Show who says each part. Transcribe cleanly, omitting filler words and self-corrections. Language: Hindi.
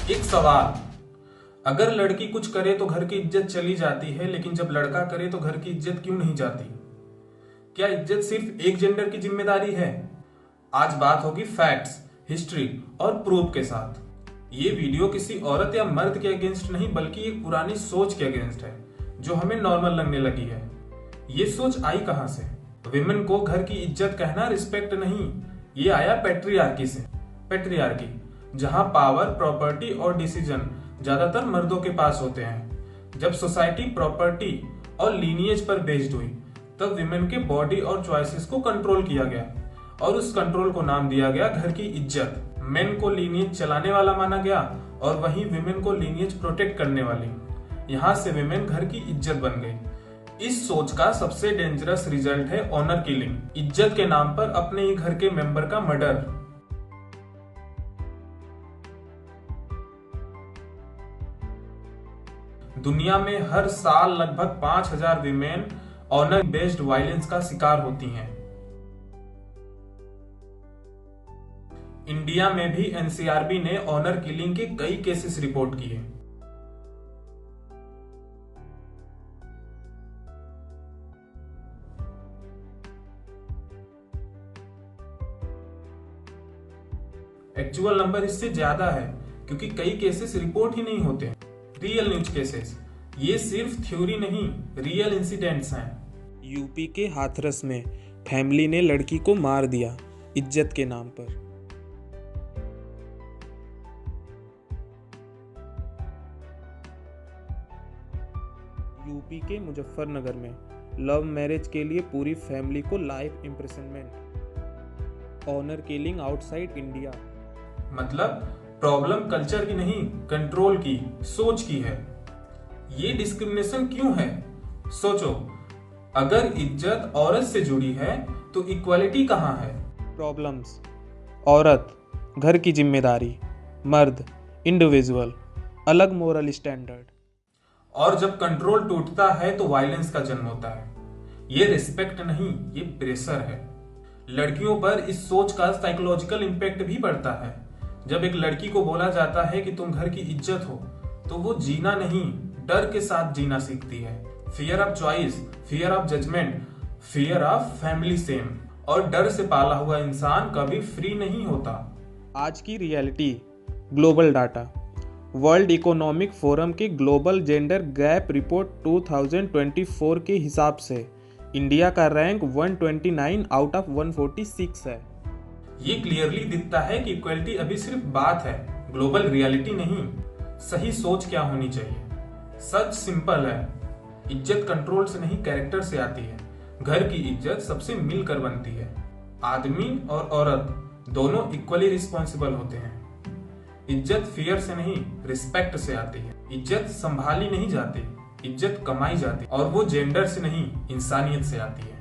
Speaker 1: एक सवाल, अगर लड़की कुछ करे तो घर की इज्जत चली जाती है, लेकिन जब लड़का करे तो घर की इज्जत क्यों नहीं जाती? क्या इज्जत सिर्फ एक जेंडर की जिम्मेदारी है? आज बात होगी फैक्ट्स, हिस्ट्री और प्रूफ के साथ। ये वीडियो किसी औरत या मर्द के अगेंस्ट नहीं, बल्कि एक पुरानी सोच के अगेंस्ट है जो हमें नॉर्मल लगने लगी है। ये सोच आई कहां से? विमेन को घर की इज्जत कहना रिस्पेक्ट नहीं, ये आया पैट्रियार्की से। पैट्रियार्की, जहां पावर, प्रॉपर्टी और डिसीजन ज्यादातर मर्दों के पास होते हैं। जब सोसाइटी प्रॉपर्टी और लीनिएज पर बेस्ड हुई, तब विमेन के बॉडी और चॉइसेस को कंट्रोल किया गया और उस कंट्रोल को नाम दिया गया घर की इज्जत। मेन को लीनिएज चलाने वाला माना गया और वहीं विमेन को लीनिएज प्रोटेक्ट करने वाली। यहां से विमेन घर की इज्जत बन गई। इस सोच का सबसे डेंजरस रिजल्ट है ऑनर किलिंग, इज्जत के नाम पर अपने ही घर के मेंबर का मर्डर। दुनिया में हर साल लगभग 5000 विमेन ऑनर बेस्ड वायलेंस का शिकार होती हैं। इंडिया में भी एनसीआरबी ने ऑनर किलिंग के कई केसेस रिपोर्ट किए। एक्चुअल नंबर इससे ज्यादा है, क्योंकि कई केसेस रिपोर्ट ही नहीं होते। रियल न्यूज केसेस, ये सिर्फ थ्योरी नहीं, रियल इंसिडेंट्स हैं।
Speaker 2: यूपी के हाथरस में फैमिली ने लड़की को मार दिया इज्जत के नाम पर। यूपी के मुजफ्फरनगर में लव मैरिज के लिए पूरी फैमिली को life imprisonment. Honour killing outside India.
Speaker 1: मतलब प्रॉब्लम कल्चर की नहीं, कंट्रोल की, सोच की है। ये डिस्क्रिमिनेशन क्यों है? सोचो, अगर इज्जत औरत से जुड़ी है तो इक्वालिटी कहां है?
Speaker 2: प्रॉब्लम्स, औरत घर की जिम्मेदारी, मर्द इंडिविजुअल, अलग मोरल स्टैंडर्ड।
Speaker 1: और जब कंट्रोल टूटता है तो वायलेंस का जन्म होता है। ये रिस्पेक्ट नहीं, ये प्रेशर है। लड़कियों पर इस सोच का साइकोलॉजिकल इम्पैक्ट भी पड़ता है। जब एक लड़की को बोला जाता है कि तुम घर की इज्जत हो, तो वो जीना नहीं, डर के साथ जीना सीखती है। Fear of choice, fear of judgment, fear of family same. और डर से पाला हुआ इंसान कभी फ्री नहीं होता।
Speaker 2: आज की reality, global data. World economic forum के ग्लोबल जेंडर गैप रिपोर्ट 2024 के हिसाब से इंडिया का रैंक 129 आउट ऑफ 146 है।
Speaker 1: ये क्लियरली दिखता है कि इक्वलिटी अभी सिर्फ बात है, ग्लोबल रियलिटी नहीं। सही सोच क्या होनी चाहिए? सच सिंपल है, इज्जत कंट्रोल से नहीं, कैरेक्टर से आती है। घर की इज्जत सबसे मिलकर बनती है। आदमी और औरत दोनों इक्वली रिस्पॉन्सिबल होते हैं। इज्जत फियर से नहीं, रिस्पेक्ट से आती है। इज्जत संभाली नहीं जाती, इज्जत कमाई जाती, और वो जेंडर से नहीं, इंसानियत से आती है।